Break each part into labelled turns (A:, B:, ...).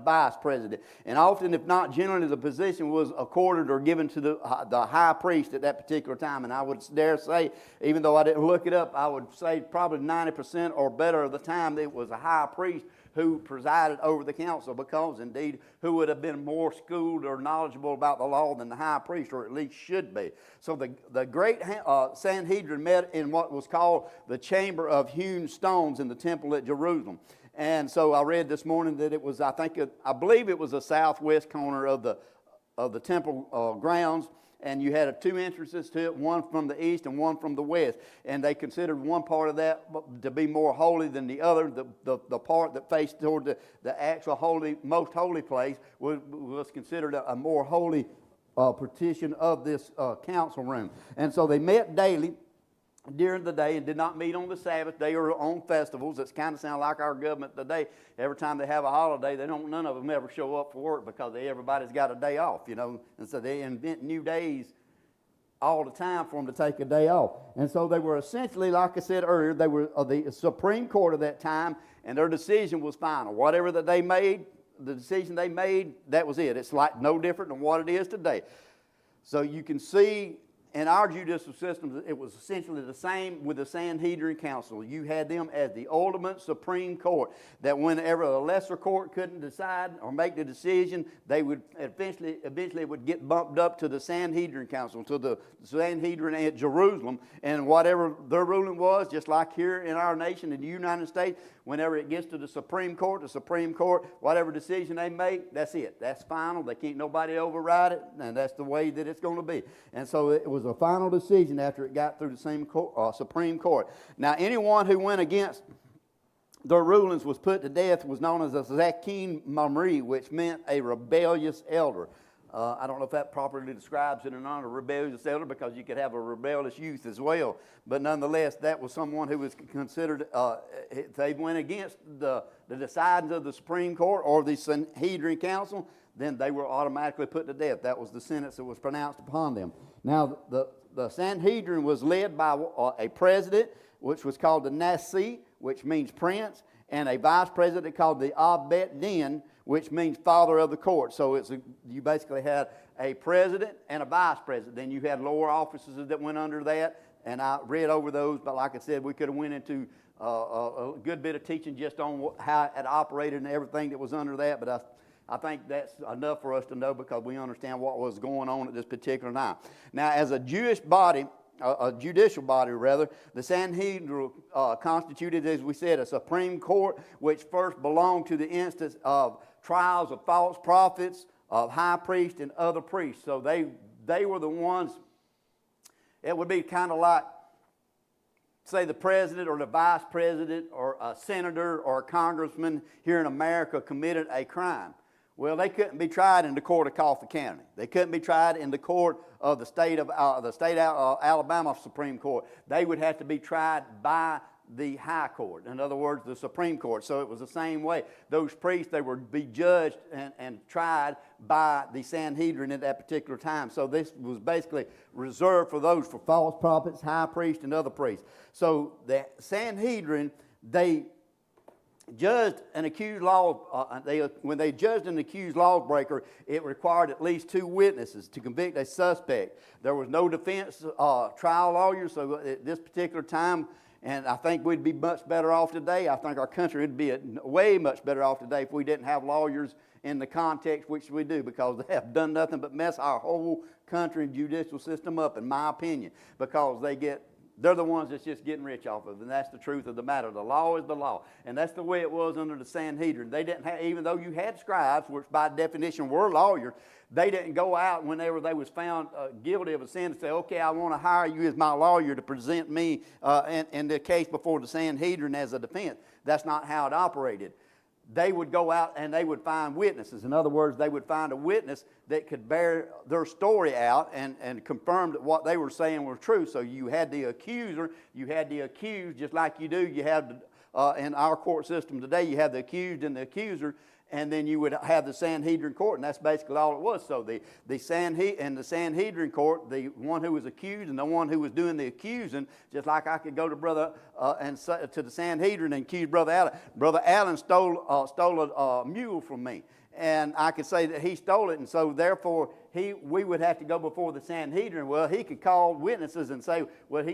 A: vice president. And often, if not generally, the position was accorded or given to the high priest at that particular time. And I would dare say, even though I didn't look it up, I would say probably 90% or better of the time it was a high priest who presided over the council, because indeed who would have been more schooled or knowledgeable about the law than the high priest, or at least should be. So the great Sanhedrin met in what was called the chamber of hewn stones in the temple at Jerusalem. And so I read this morning that it was, I believe it was the southwest corner of the temple grounds. And you had two entrances to it, one from the east and one from the west. And they considered one part of that to be more holy than the other. The part that faced toward the actual most holy place was considered a more holy partition of this council room. And so they met daily during the day and did not meet on the Sabbath day or on festivals. It's kind of sound like our government today. Every time they have a holiday, none of them ever show up for work because everybody's got a day off, and so they invent new days all the time for them to take a day off. And so they were essentially, like I said earlier, they were the Supreme Court of that time, and their decision was final. Whatever that they made, the decision they made, that was it. It's like no different than what it is today. So you can see in our judicial system, it was essentially the same with the Sanhedrin Council. You had them as the ultimate Supreme Court, that whenever a lesser court couldn't decide or make the decision, they would eventually it would get bumped up to the Sanhedrin Council, to the Sanhedrin at Jerusalem, and whatever their ruling was, just like here in our nation, in the United States, whenever it gets to the Supreme Court, whatever decision they make, that's it. That's final. They can't nobody override it, and that's the way that it's going to be. And so it was a final decision after it got through the same Supreme Court. Now, anyone who went against their rulings was put to death was known as a Zakin Mamre, which meant a rebellious elder. I don't know if that properly describes it or not, a rebellious elder, because you could have a rebellious youth as well. But nonetheless, that was someone who was considered, if they went against the decidings of the Supreme Court or the Sanhedrin Council, then they were automatically put to death. That was the sentence that was pronounced upon them. Now, the Sanhedrin was led by a president, which was called the Nasi, which means prince, and a vice president called the Abet Din, which means father of the court. So you basically had a president and a vice president. Then you had lower officers that went under that, and I read over those, but like I said, we could have went into a good bit of teaching just on how it operated and everything that was under that, but I think that's enough for us to know, because we understand what was going on at this particular time. Now, as a Jewish body, a judicial body rather, the Sanhedrin constituted, as we said, a Supreme Court, which first belonged to the instance of trials of false prophets, of high priests and other priests. So they were the ones. It would be kind of like, say, the president or the vice president or a senator or a congressman here in America committed a crime. Well, they couldn't be tried in the court of Coffee County. They couldn't be tried in the court of the state of Alabama Supreme Court. They would have to be tried by the high court. In other words, the Supreme Court. So it was the same way. Those priests, they would be judged and tried by the Sanhedrin at that particular time. So this was basically reserved for those, for false prophets, high priests, and other priests. So the Sanhedrin, they judged an accused when they judged an accused lawbreaker, it required at least 2 witnesses to convict a suspect. There was no defense trial lawyer, so at this particular time, and I think we'd be much better off today. I think our country would be way much better off today if we didn't have lawyers in the context which we do, because they have done nothing but mess our whole country and judicial system up, in my opinion, because they're the ones that's just getting rich off of it, and that's the truth of the matter. The law is the law, and that's the way it was under the Sanhedrin. They didn't have, even though you had scribes, which by definition were lawyers, they didn't go out whenever they was found guilty of a sin and say, okay, I want to hire you as my lawyer to present me in the case before the Sanhedrin as a defense. That's not how it operated. They would go out and they would find witnesses. In other words, they would find a witness that could bear their story out and confirm that what they were saying was true. So you had the accuser, you had the accused, just like you do. You have in our court system today, you have the accused and the accuser, and then you would have the Sanhedrin court, and that's basically all it was. So the Sanhedrin court, the one who was accused and the one who was doing the accusing, just like I could go to to the Sanhedrin and accuse Brother Allen. Brother Allen stole a mule from me, and I could say that he stole it, and so therefore we would have to go before the Sanhedrin. Well, he could call witnesses and say, well,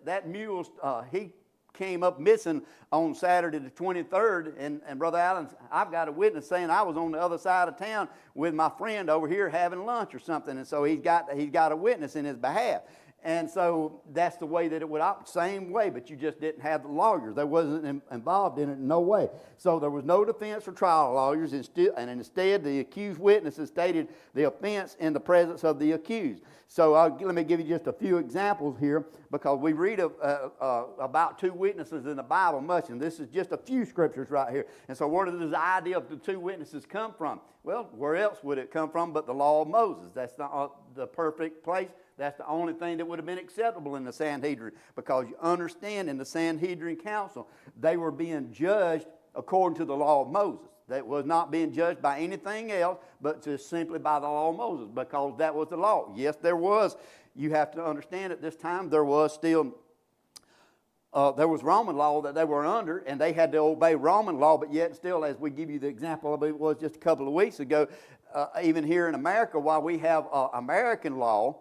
A: that mule he came up missing on Saturday the 23rd, and Brother Allen, I've got a witness saying I was on the other side of town with my friend over here having lunch or something, and so he's got a witness in his behalf. And so that's the way that it would operate, same way, but you just didn't have the lawyers. They wasn't involved in it in no way. So there was no defense or trial lawyers, and instead the accused witnesses stated the offense in the presence of the accused. So let me give you just a few examples here, because we read about two witnesses in the Bible much, and this is just a few scriptures right here. And so where does this idea of the two witnesses come from? Well, where else would it come from but the law of Moses? That's the perfect place. That's the only thing that would have been acceptable in the Sanhedrin, because you understand in the Sanhedrin council, they were being judged according to the law of Moses. That was not being judged by anything else, but just simply by the law of Moses, because that was the law. Yes, there was. You have to understand at this time there was still there was Roman law that they were under, and they had to obey Roman law, but yet still, as we give you the example, I believe it was just a couple of weeks ago, even here in America, while we have American law,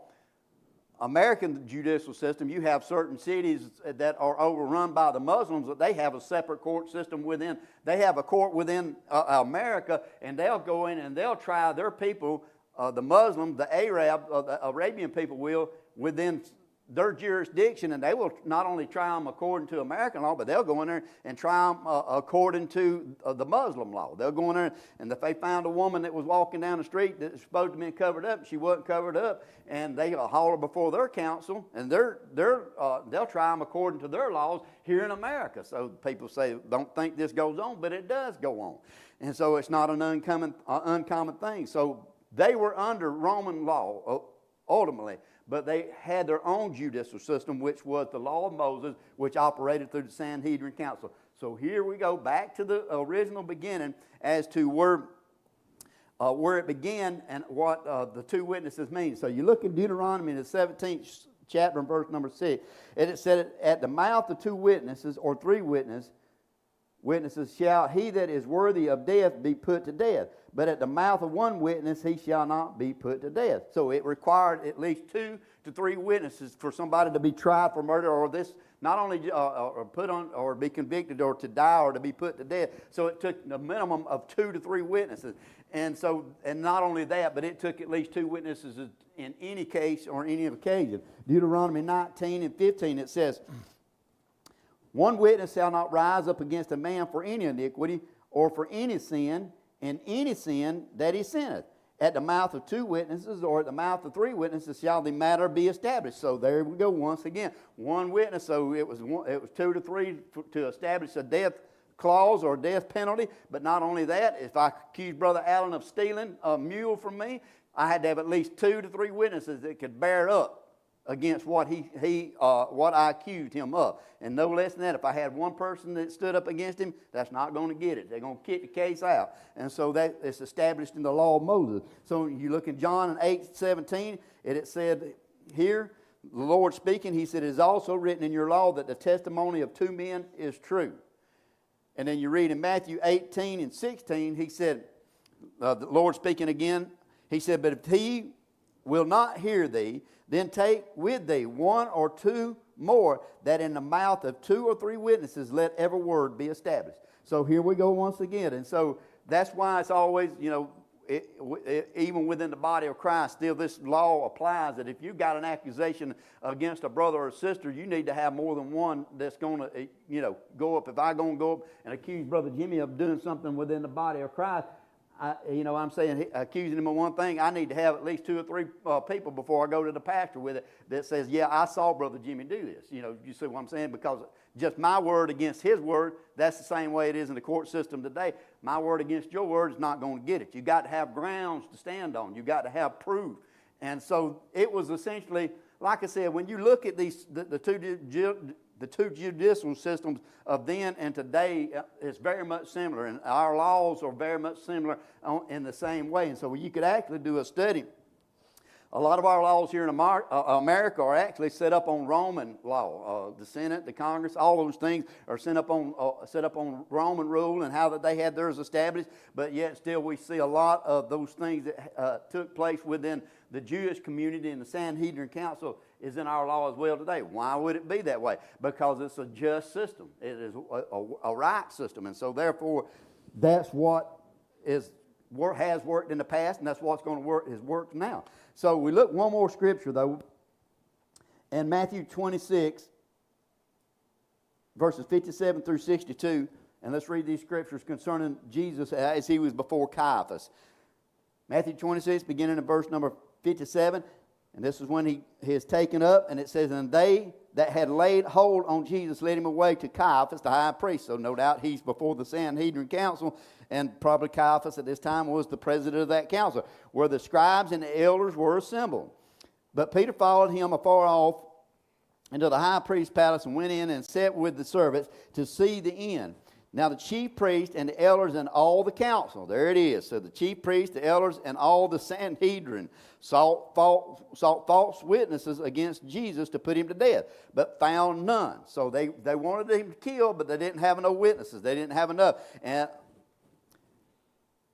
A: American judicial system, you have certain cities that are overrun by the Muslims, that they have a separate court system within. They have a court within America, and they'll go in and they'll try their people, the Muslim, the Arab, the Arabian people will, within their jurisdiction, and they will not only try them according to American law, but they'll go in there and try them according to the Muslim law. They'll go in there, and if they found a woman that was walking down the street that was supposed to be covered up, she wasn't covered up, and they'll haul her before their council, and they'll try them according to their laws here in America. So people say, don't think this goes on, but it does go on. And so it's not an uncommon thing. So they were under Roman law ultimately, but they had their own judicial system, which was the law of Moses, which operated through the Sanhedrin Council. So here we go back to the original beginning as to where it began and what the two witnesses mean. So you look in Deuteronomy, the 17th chapter, and verse number 6, and it said, at the mouth of two witnesses or three witnesses shall he that is worthy of death be put to death. But at the mouth of one witness he shall not be put to death. So it required at least 2 to 3 witnesses for somebody to be tried for murder, or this not only or put on or be convicted or to die or to be put to death. So it took a minimum of 2 to 3 witnesses. And not only that, but it took at least 2 witnesses in any case or any occasion. Deuteronomy 19 and 15, it says, one witness shall not rise up against a man for any iniquity or for any sin, in any sin that he sinneth. At the mouth of 2 witnesses or at the mouth of 3 witnesses shall the matter be established. So there we go once again. One witness, so it was 2 to 3 to establish a death clause or death penalty. But not only that, if I accused Brother Allen of stealing a mule from me, I had to have at least 2 to 3 witnesses that could bear up against what what I accused him of. And no less than that, if I had one person that stood up against him, that's not going to get it. They're going to kick the case out. And so that it's established in the law of Moses. So you look in John 8:17, and it said here, the Lord speaking, he said, it is also written in your law that the testimony of 2 men is true. And then you read in Matthew 18 and 16, he said, the Lord speaking again, he said, but if he will not hear thee, then take with thee 1 or 2 more, that in the mouth of 2 or 3 witnesses let every word be established. So here we go once again. And so that's why it's always, even within the body of Christ, still this law applies that if you've got an accusation against a brother or sister, you need to have more than one that's going to, go up. If I'm going to go up and accuse Brother Jimmy of doing something within the body of Christ, I'm saying, accusing him of one thing, I need to have at least 2 or 3 people before I go to the pastor with it that says, yeah, I saw Brother Jimmy do this. You see what I'm saying? Because just my word against his word, that's the same way it is in the court system today. My word against your word is not going to get it. You've got to have grounds to stand on. You've got to have proof. And so it was essentially, like I said, when you look at the the two judicial systems of then and today is very much similar, and our laws are very much similar in the same way. And so you could actually do a study. A lot of our laws here in America are actually set up on Roman law. The Senate, the Congress, all those things are set up on Roman rule and how that they had theirs established. But yet still we see a lot of those things that took place within the Jewish community, and the Sanhedrin Council is in our law as well today. Why would it be that way? Because it's a just system. It is a right system. And so therefore that's what has worked in the past, and that's what's going to work, has worked now. So we look one more scripture, though, in Matthew 26, verses 57 through 62, and let's read these scriptures concerning Jesus as he was before Caiaphas. Matthew 26, beginning in verse number 57, and this is when he is taken up, and it says, "And they that had laid hold on Jesus led him away to Caiaphas, the high priest." So no doubt he's before the Sanhedrin Council, and probably Caiaphas at this time was the president of that council, where the scribes and the elders were assembled. But Peter followed him afar off into the high priest's palace and went in and sat with the servants to see the end. Now the chief priest and the elders and all the council, there it is. So the chief priest, the elders, and all the Sanhedrin sought false witnesses against Jesus to put him to death, but found none. So they wanted him to kill, but they didn't have no witnesses. They didn't have enough. And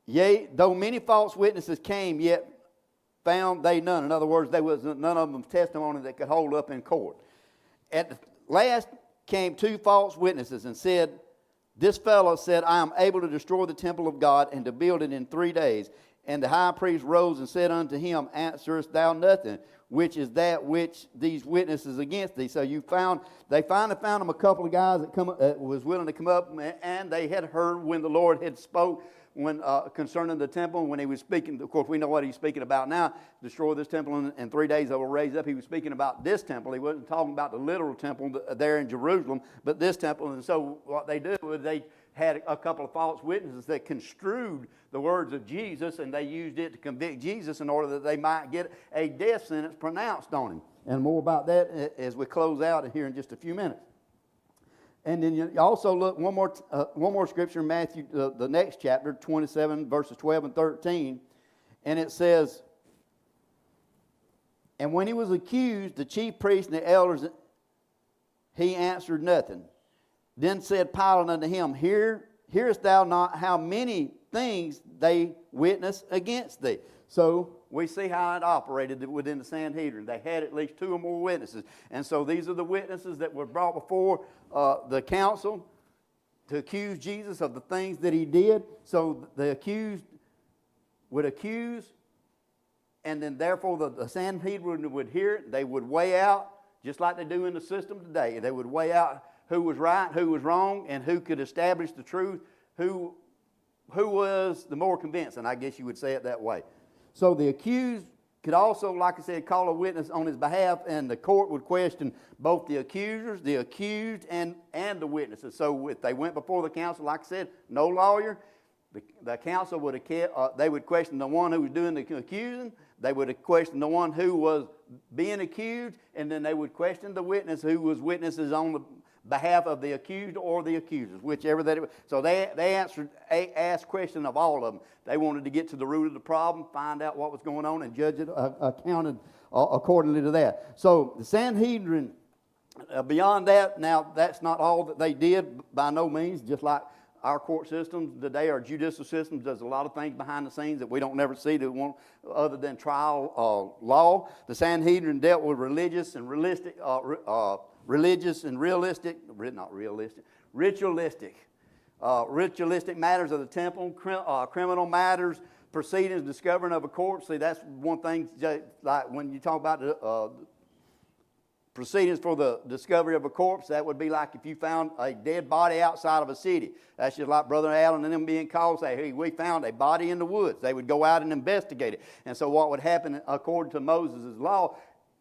A: yea, though many false witnesses came, yet found they none. In other words, there was none of them testimony that could hold up in court. At the last came two false witnesses and said, "This fellow said, I am able to destroy the temple of God and to build it in 3 days. And the high priest rose and said unto him, Answerest thou nothing? Which is that which these witnesses against thee?" So they finally found him a couple of guys that was willing to come up, and they had heard when the Lord had spoke concerning the temple, when he was speaking. Of course, we know what he's speaking about now. Destroy this temple in 3 days I will raise up. He was speaking about this temple. He wasn't talking about the literal temple there in Jerusalem, but this temple. And so what they did was they had a couple of false witnesses that construed the words of Jesus, and they used it to convict Jesus in order that they might get a death sentence pronounced on him. And more about that as we close out here in just a few minutes. And then you also look one more scripture in Matthew, the next chapter, 27, verses 12 and 13. And it says, "And when he was accused, the chief priests and the elders, he answered nothing. Then said Pilate unto him, Hearest thou not how many things they witness against thee?" So we see how it operated within the Sanhedrin. They had at least two or more witnesses. And so these are the witnesses that were brought before the council to accuse Jesus of the things that he did. So the accused would accuse, and then therefore the Sanhedrin would hear it. They would weigh out, just like they do in the system today. They would weigh out who was right, who was wrong, and who could establish the truth, who was the more convincing. I guess you would say it that way. So the accused could also, like I said, call a witness on his behalf, and the court would question both the accusers, the accused, and the witnesses. So if they went before the council, like I said, no lawyer, the council would they would question the one who was doing the accusing. They would question the one who was being accused, and then they would question the witness who was witnesses on the behalf of the accused or the accusers, whichever that was. So they asked questions of all of them. They wanted to get to the root of the problem, find out what was going on, and judge it accounted accordingly to that. So the Sanhedrin, beyond that, now that's not all that they did by no means. Just like our court systems today, our judicial systems, there's a lot of things behind the scenes that we don't never see that won't, other than trial law. The Sanhedrin dealt with ritualistic matters of the temple, criminal matters, proceedings, discovering of a corpse. See, that's one thing, like when you talk about the proceedings for the discovery of a corpse, that would be like if you found a dead body outside of a city. That's just like Brother Allen and them being called, say, "Hey, we found a body in the woods." They would go out and investigate it. And so what would happen, according to Moses' law,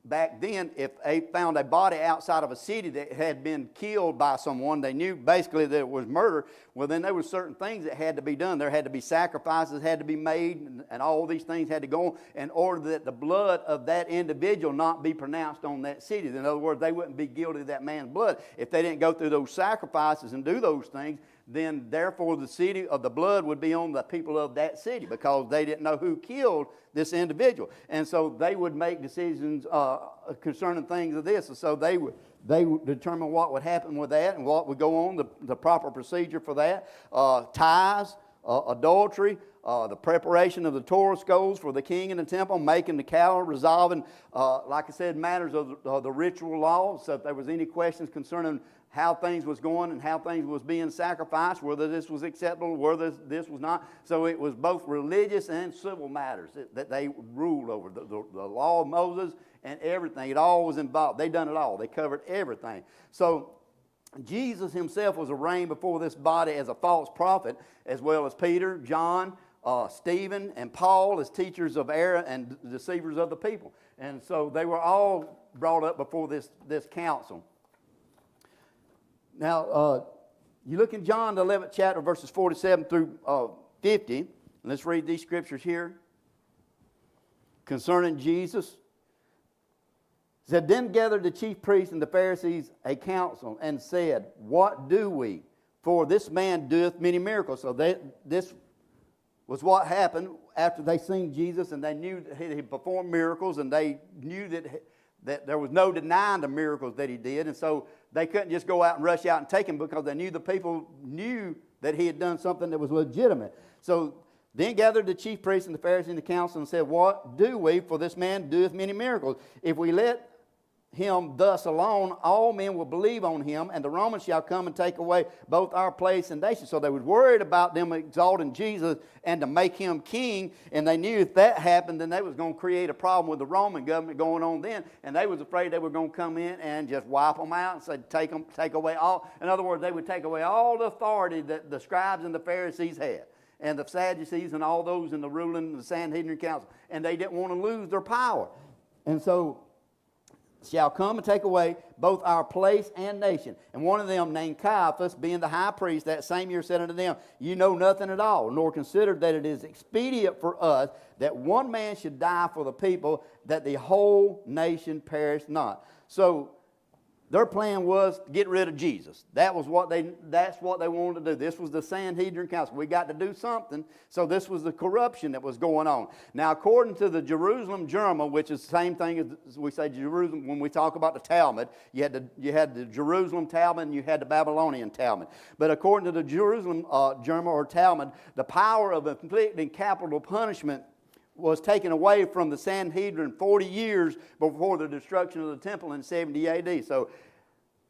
A: back then, if they found a body outside of a city that had been killed by someone, they knew basically that it was murder. Well, then there were certain things that had to be done. There had to be sacrifices had to be made, and all these things had to go on in order that the blood of that individual not be pronounced on that city. In other words, they wouldn't be guilty of that man's blood. If they didn't go through those sacrifices and do those things, then therefore the city of the blood would be on the people of that city, because they didn't know who killed this individual. And so they would make decisions concerning things of this. And so they would determine what would happen with that and what would go on, the proper procedure for that. Tithes, adultery, the preparation of the Torah scrolls for the king in the temple, making the calendar, resolving, like I said, matters of the ritual law. So if there was any questions concerning how things was going and how things was being sacrificed, whether this was acceptable, whether this was not. So it was both religious and civil matters that they ruled over. The law of Moses and everything, it all was involved. They done it all. They covered everything. So Jesus himself was arraigned before this body as a false prophet, as well as Peter, John, Stephen, and Paul as teachers of error and deceivers of the people. And so they were all brought up before this council. Now, you look in John, the 11th chapter, verses 47 through 50. And let's read these scriptures here concerning Jesus. It said, "Then gathered the chief priests and the Pharisees a council, and said, What do we? For this man doeth many miracles." So this was what happened after they seen Jesus, and they knew that he performed miracles, and they knew that there was no denying the miracles that he did. And so they couldn't just go out and rush out and take him, because they knew the people knew that he had done something that was legitimate. So then gathered the chief priests and the Pharisees and the council and said, "What do we? For this man doeth many miracles. If we let him thus alone, all men will believe on him, and the Romans shall come and take away both our place and nation." So they was worried about them exalting Jesus and to make him king, and they knew if that happened, then they was going to create a problem with the Roman government going on then, and they was afraid they were going to come in and just wipe them out and say, take away all. In other words, they would take away all the authority that the scribes and the Pharisees had, and the Sadducees and all those in the ruling the Sanhedrin council, and they didn't want to lose their power. And so shall come and take away both our place and nation. And one of them, named Caiaphas, being the high priest, that same year said unto them, "You know nothing at all, nor consider that it is expedient for us that one man should die for the people, that the whole nation perish not." So their plan was to get rid of Jesus. That's what they wanted to do. This was the Sanhedrin council. We got to do something. So this was the corruption that was going on. Now, according to the Jerusalem Journal, which is the same thing as we say Jerusalem when we talk about the Talmud, you had the Jerusalem Talmud and you had the Babylonian Talmud. But according to the Jerusalem Journal or Talmud, the power of inflicting capital punishment was taken away from the Sanhedrin 40 years before the destruction of the temple in 70 AD. So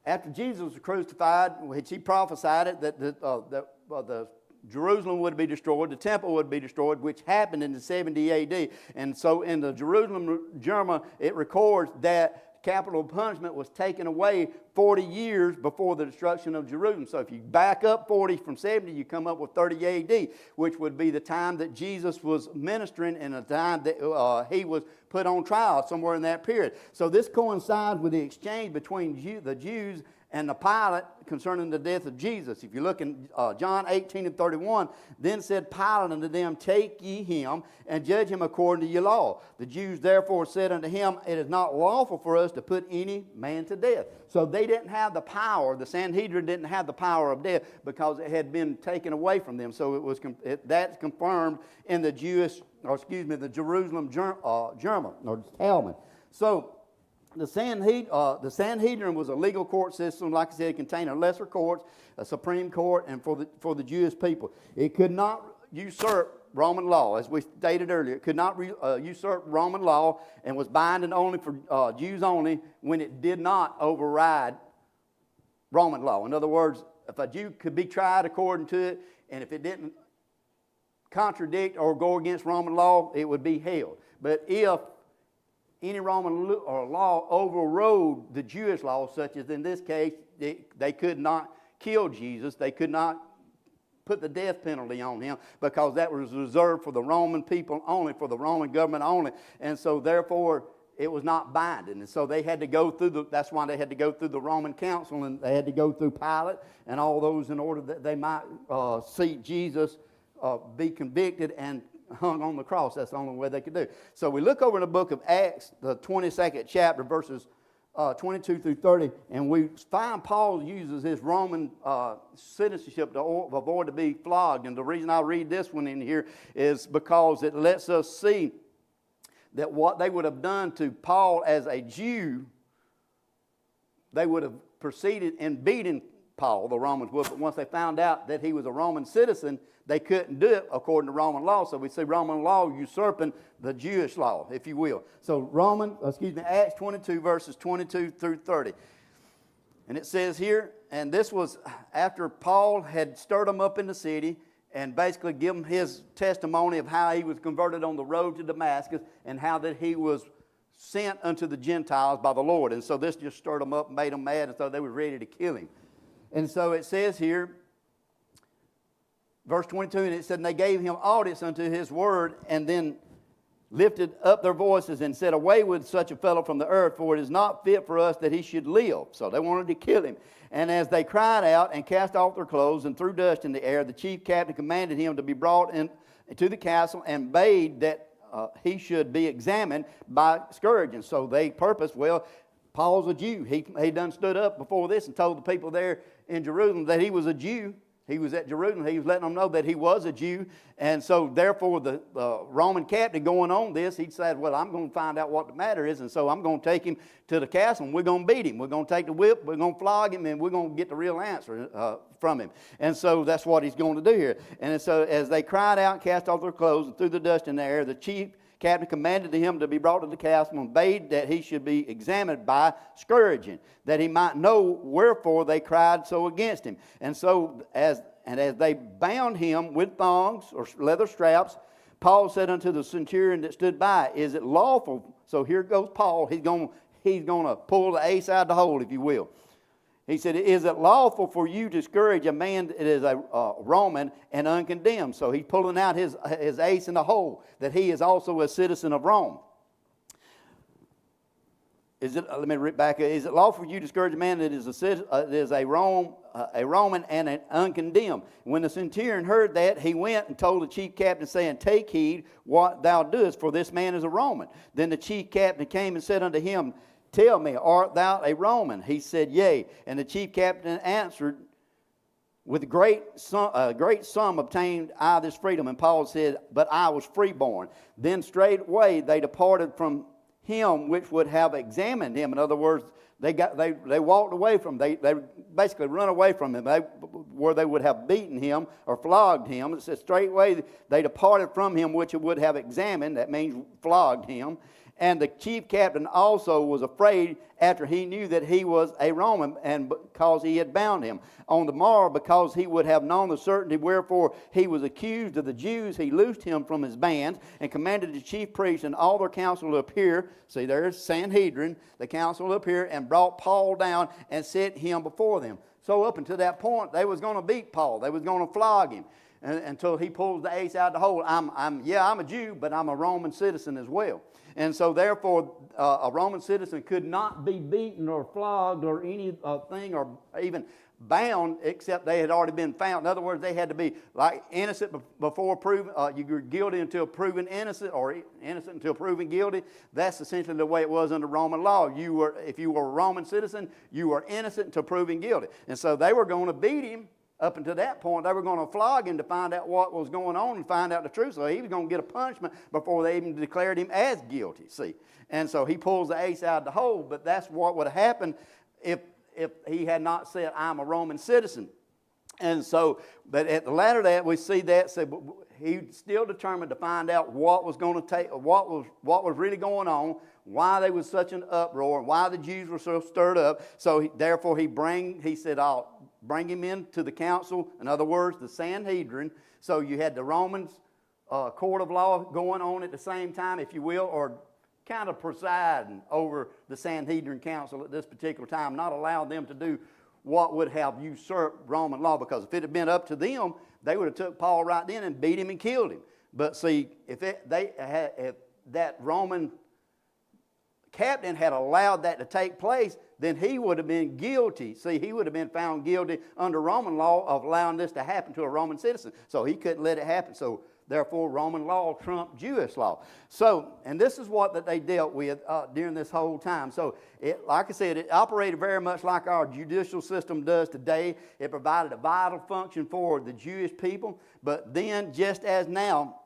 A: after Jesus was crucified, he prophesied it that the Jerusalem would be destroyed, the temple would be destroyed, which happened in the 70 AD. And so in the Jerusalem Journal, it records that capital punishment was taken away 40 years before the destruction of Jerusalem. So if you back up 40 from 70, you come up with 30 AD, which would be the time that Jesus was ministering and the time that he was put on trial, somewhere in that period. So this coincides with the exchange between the Jews and the Pilate concerning the death of Jesus. If you look in John 18:31, then said Pilate unto them, "Take ye him, and judge him according to your law." The Jews therefore said unto him, "It is not lawful for us to put any man to death." So they didn't have the power, the Sanhedrin didn't have the power of death, because it had been taken away from them. So that's confirmed in the the Jerusalem Journal or Talmud. So the Sanhedrin was a legal court system. Like I said, it contained a lesser courts, a supreme court, and for the Jewish people. It could not usurp Roman law, as we stated earlier. It could not usurp Roman law, and was binding only for Jews only when it did not override Roman law. In other words, if a Jew could be tried according to it, and if it didn't contradict or go against Roman law, it would be held. But if any Roman law overrode the Jewish law, such as in this case, they could not kill Jesus. They could not put the death penalty on him, because that was reserved for the Roman people only, for the Roman government only. And so therefore, it was not binding. And so they had to go through that's why they had to go through the Roman council, and they had to go through Pilate and all those in order that they might see Jesus be convicted and hung on the cross. That's the only way they could do. So we look over in the book of Acts, the 22nd chapter, verses 22 through 30, and we find Paul uses his Roman citizenship to avoid to be flogged. And the reason I read this one in here is because it lets us see that what they would have done to Paul as a Jew, they would have proceeded in beating Paul, the Romans would, but once they found out that he was a Roman citizen, they couldn't do it according to Roman law. So we see Roman law usurping the Jewish law, if you will. So Acts 22, verses 22 through 30. And it says here, and this was after Paul had stirred them up in the city and basically given his testimony of how he was converted on the road to Damascus and how that he was sent unto the Gentiles by the Lord. And so this just stirred them up and made them mad, and so they were ready to kill him. And so it says here, verse 22, and it said, and they gave him audience unto his word, and then lifted up their voices and said, away with such a fellow from the earth, for it is not fit for us that he should live. So they wanted to kill him. And as they cried out and cast off their clothes and threw dust in the air, the chief captain commanded him to be brought into the castle and bade that he should be examined by scourging. So they purposed, well, Paul's a Jew. He done stood up before this and told the people there in Jerusalem that he was a Jew. He was at Jerusalem. He was letting them know that he was a Jew. And so therefore the Roman captain going on this, he said, well, I'm going to find out what the matter is. And so I'm going to take him to the castle and we're going to beat him. We're going to take the whip, we're going to flog him, and we're going to get the real answer from him. And so that's what he's going to do here. And so as they cried out and cast off their clothes and threw the dust in the air, the chief captain commanded him to be brought to the castle and bade that he should be examined by scourging, that he might know wherefore they cried so against him. And so as they bound him with thongs or leather straps, Paul said unto the centurion that stood by, is it lawful? So here goes Paul. He's going to pull the ace out of the hole, if you will. He said, is it lawful for you to scourge a man that is a Roman and uncondemned? So he's pulling out his ace in the hole, that he is also a citizen of Rome. Let me read back. Is it lawful for you to scourge a man that is a Roman and an uncondemned? When the centurion heard that, he went and told the chief captain, saying, take heed what thou doest, for this man is a Roman. Then the chief captain came and said unto him, tell me, art thou a Roman? He said, yea. And the chief captain answered, with a great sum obtained I this freedom. And Paul said, but I was freeborn. Then straightway they departed from him which would have examined him. In other words, they walked away from him. They basically run away from him, where they would have beaten him or flogged him. It says straightway they departed from him which would have examined. That means flogged him. And the chief captain also was afraid after he knew that he was a Roman, and because he had bound him. On the morrow, because he would have known the certainty wherefore he was accused of the Jews, he loosed him from his bands and commanded the chief priests and all their council to appear. See, there's Sanhedrin, the council to appear, and brought Paul down and set him before them. So up until that point, they was going to beat Paul. They was going to flog him until he pulls the ace out of the hole. I'm a Jew, but I'm a Roman citizen as well. And so therefore, a Roman citizen could not be beaten or flogged or anything or even bound except they had already been found. In other words, they had to be like innocent before proven. You were guilty until proven innocent, or innocent until proven guilty. That's essentially the way it was under Roman law. If you were a Roman citizen, you were innocent until proven guilty. And so they were going to beat him. Up until that point, they were going to flog him to find out what was going on and find out the truth. So he was going to get a punishment before they even declared him as guilty, see. And so he pulls the ace out of the hole, but that's what would have happened if he had not said, I'm a Roman citizen. And so, but at the latter of that, we see that, so he still determined to find out what was going to take, what was really going on, why there was such an uproar, why the Jews were so stirred up. So therefore he said, I'll bring him into the council. In other words, the Sanhedrin. So you had the Romans court of law going on at the same time, if you will, or kind of presiding over the Sanhedrin council at this particular time, not allowing them to do what would have usurped Roman law, because if it had been up to them, they would have took Paul right then and beat him and killed him. But see, if that Roman captain had allowed that to take place, then he would have been guilty. See, he would have been found guilty under Roman law of allowing this to happen to a Roman citizen. So he couldn't let it happen. So therefore, Roman law trumped Jewish law. So, and this is what that they dealt with during this whole time. So, like I said, it operated very much like our judicial system does today. It provided a vital function for the Jewish people. But then, just as now,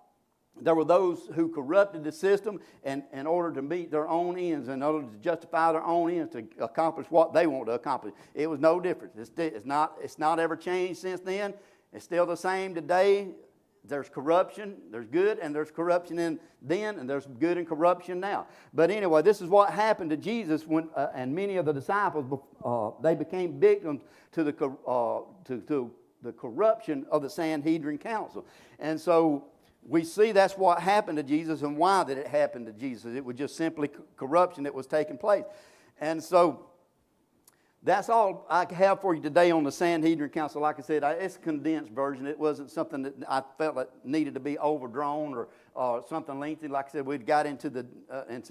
A: there were those who corrupted the system in order to meet their own ends, in order to justify their own ends, to accomplish what they want to accomplish. It was no different. It's not ever changed since then. It's still the same today. There's corruption, there's good, and there's corruption then, and there's good and corruption now. But anyway, this is what happened to Jesus when, and many of the disciples, they became victims to the corruption of the Sanhedrin Council. And so we see that's what happened to Jesus, and why did it happen to Jesus. It was just simply corruption that was taking place. And so that's all I have for you today on the Sanhedrin Council. Like I said, it's a condensed version. It wasn't something that I felt that needed to be overdrawn or something lengthy. Like I said, we'd got into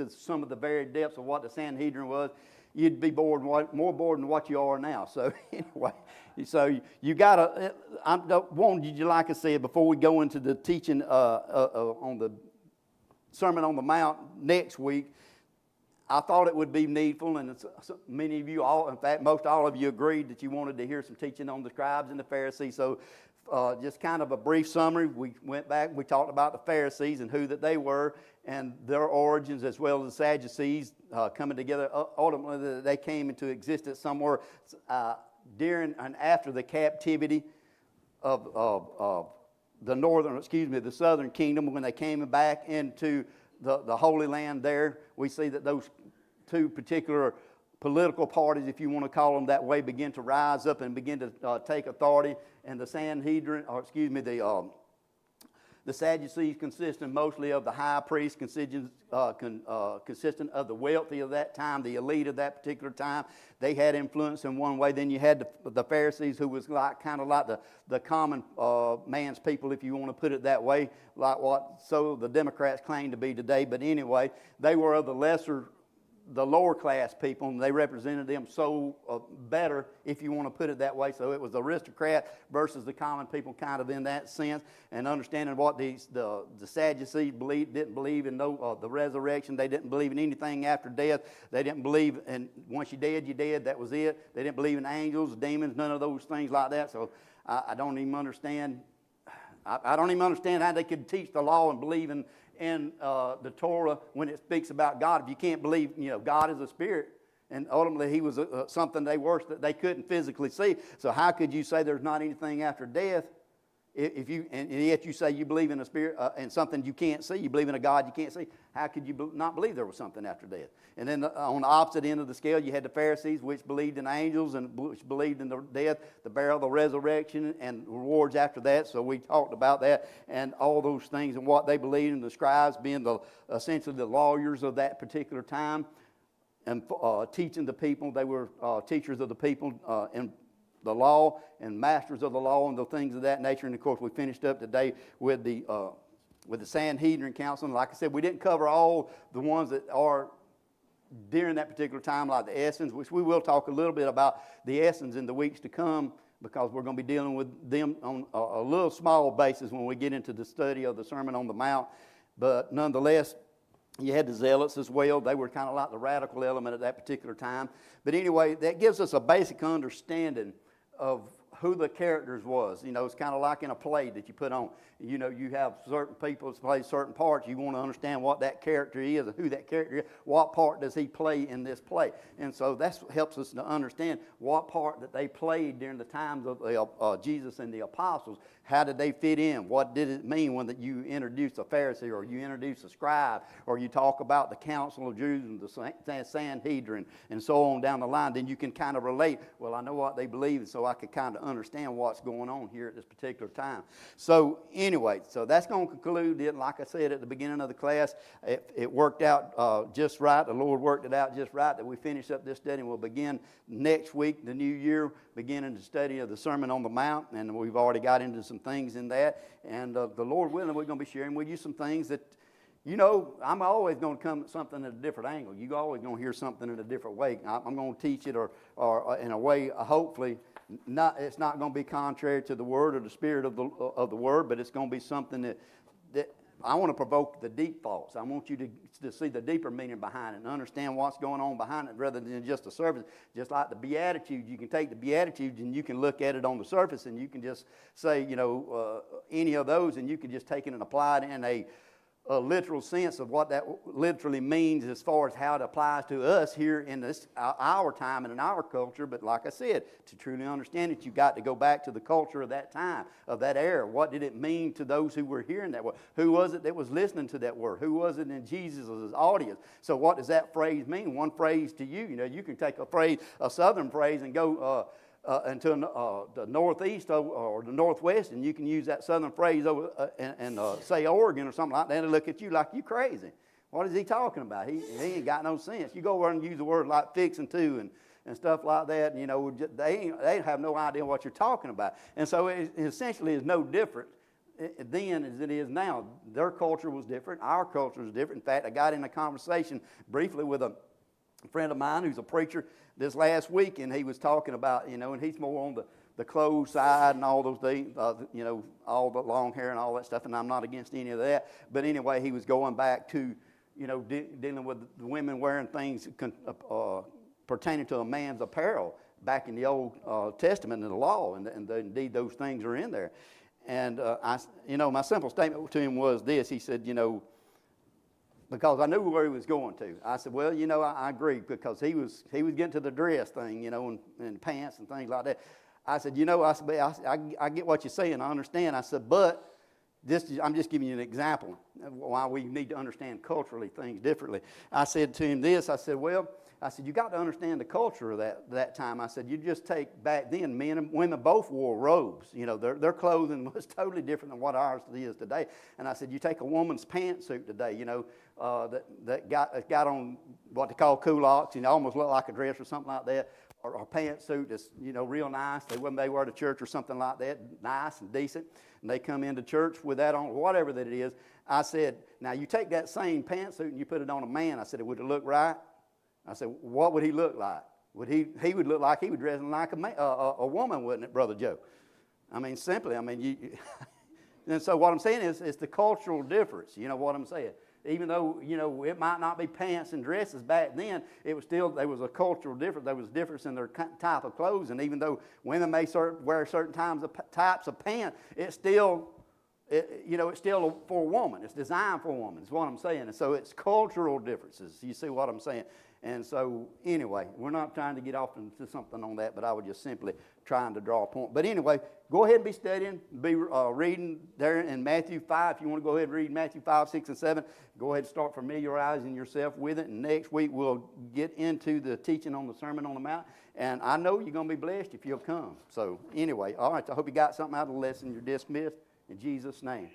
A: some of the very depths of what the Sanhedrin was. You'd be bored, more bored than what you are now. So anyway, so you got to, I wanted you, like I said, before we go into the teaching on the Sermon on the Mount next week, I thought it would be needful, and many of you, in fact, most all of you agreed that you wanted to hear some teaching on the scribes and the Pharisees. So just kind of a brief summary. We went back, we talked about the Pharisees and who that they were and their origins, as well as the Sadducees coming together. Ultimately, they came into existence somewhere during and after the captivity of the southern kingdom, when they came back into the Holy Land there. We see that those two particular political parties, if you want to call them that way, begin to rise up and begin to take authority. And the Sanhedrin, the Sadducees consisted mostly of the high priest, consistent of the wealthy of that time, the elite of that particular time. They had influence in one way. Then you had the Pharisees, who was kind of like the common man's people, if you want to put it that way, like what the Democrats claim to be today. But anyway, they were of the lower class people, and they represented them better, if you want to put it that way. So it was aristocrat versus the common people, kind of in that sense, and understanding what the Sadducees didn't believe in the resurrection. They didn't believe in anything after death. They didn't believe in once you're dead, that was it. They didn't believe in angels, demons, none of those things like that. So I don't even understand. I don't even understand how they could teach the law and believe in the Torah when it speaks about God. If you can't believe, God is a spirit, and ultimately He was something they worshiped that they couldn't physically see. So how could you say there's not anything after death? And yet you say you believe in a spirit and something you can't see. You believe in a God you can't see. How could you not believe there was something after death? And then on the opposite end of the scale, you had the Pharisees, which believed in angels and which believed in the death, the burial, the resurrection, and rewards after that. So we talked about that and all those things and what they believed in. The scribes being essentially the lawyers of that particular time and teaching the people. They were teachers of the people in the law and masters of the law and the things of that nature. And of course, we finished up today with the Sanhedrin Council. And like I said, we didn't cover all the ones that are during that particular time, like the Essenes, which we will talk a little bit about the Essenes in the weeks to come, because we're going to be dealing with them on a little small basis when we get into the study of the Sermon on the Mount. But nonetheless, you had the Zealots as well. They were kind of like the radical element at that particular time. But anyway, that gives us a basic understanding of who the characters was. It's kind of like in a play that you put on. You have certain people that play certain parts. You want to understand what that character is and who that character is. What part does he play in this play? And so that helps us to understand what part that they played during the times of Jesus and the apostles. How did they fit in? What did it mean when you introduce a Pharisee, or you introduce a scribe, or you talk about the Council of Jerusalem, the Sanhedrin, and so on down the line? Then you can kind of relate, well, I know what they believe, so I can kind of understand what's going on here at this particular time. So anyway, so that's going to conclude it. Like I said at the beginning of the class, it worked out just right. The Lord worked it out just right that we finish up this study, and we'll begin next week, the new year, beginning the study of the Sermon on the Mount, and we've already got into some things in that. And the Lord willing, we're going to be sharing with you some things that You know, I'm always going to come at something at a different angle. You're always going to hear something in a different way. I'm going to teach it or in a way, hopefully, it's not going to be contrary to the Word or the Spirit of the Word, but it's going to be something that I want to provoke the deep thoughts. I want you to see the deeper meaning behind it and understand what's going on behind it rather than just the surface. Just like the Beatitudes, you can take the Beatitudes and you can look at it on the surface and you can just say, any of those, and you can just take it and apply it in a literal sense of what that literally means as far as how it applies to us here in this our time and in our culture. But like I said, to truly understand it, you've got to go back to the culture of that time, of that era. What did it mean to those who were hearing that word? Who was it that was listening to that word? Who was it in Jesus' audience? So what does that phrase mean? One phrase to you. You can take a phrase, a southern phrase, and go into the northeast or the northwest, and you can use that southern phrase over and say Oregon or something like that, and they look at you like you crazy. What is he talking about? He ain't got no sense. You go over and use a word like fixing to and stuff like that, and, they have no idea what you're talking about. And so it essentially is no different then as it is now. Their culture was different. Our culture was different. In fact, I got in a conversation briefly with a friend of mine who's a preacher this last week, and he was talking about, and he's more on the clothes side and all those things, all the long hair and all that stuff, and I'm not against any of that. But anyway, he was going back to, dealing with the women wearing things pertaining to a man's apparel back in the Old Testament and the law, and indeed those things are in there. And my simple statement to him was this. He said, because I knew where he was going to. I said, well, I agree, because he was getting to the dress thing, and pants and things like that. I said, I get what you're saying. I understand. I said, but I'm just giving you an example of why we need to understand culturally things differently. I said to him this. I said, you got to understand the culture of that time. I said, you just take back then, men and women both wore robes. Their clothing was totally different than what ours is today. And I said, you take a woman's pantsuit today, that got on what they call culottes, almost look like a dress or something like that, or a pantsuit that's, real nice. They wear to church or something like that, nice and decent. And they come into church with that on, whatever that it is. I said, now you take that same pantsuit and you put it on a man. I said, would it look right? I said, what would he look like? He would look like he was dressing like a woman, wouldn't it, Brother Joe? Simply, and so what I'm saying is it's the cultural difference, what I'm saying. Even though, it might not be pants and dresses back then, there was a cultural difference. There was a difference in their type of clothes. And even though women may wear certain types of pants, it's still for a woman. It's designed for a woman, is what I'm saying. And so it's cultural differences. You see what I'm saying? And so, anyway, we're not trying to get off into something on that, but I was just simply trying to draw a point. But anyway, go ahead and be studying, be reading there in Matthew 5. If you want to go ahead and read Matthew 5, 6, and 7, go ahead and start familiarizing yourself with it. And next week, we'll get into the teaching on the Sermon on the Mount. And I know you're going to be blessed if you'll come. So, anyway, all right, I hope you got something out of the lesson. You're dismissed in Jesus' name.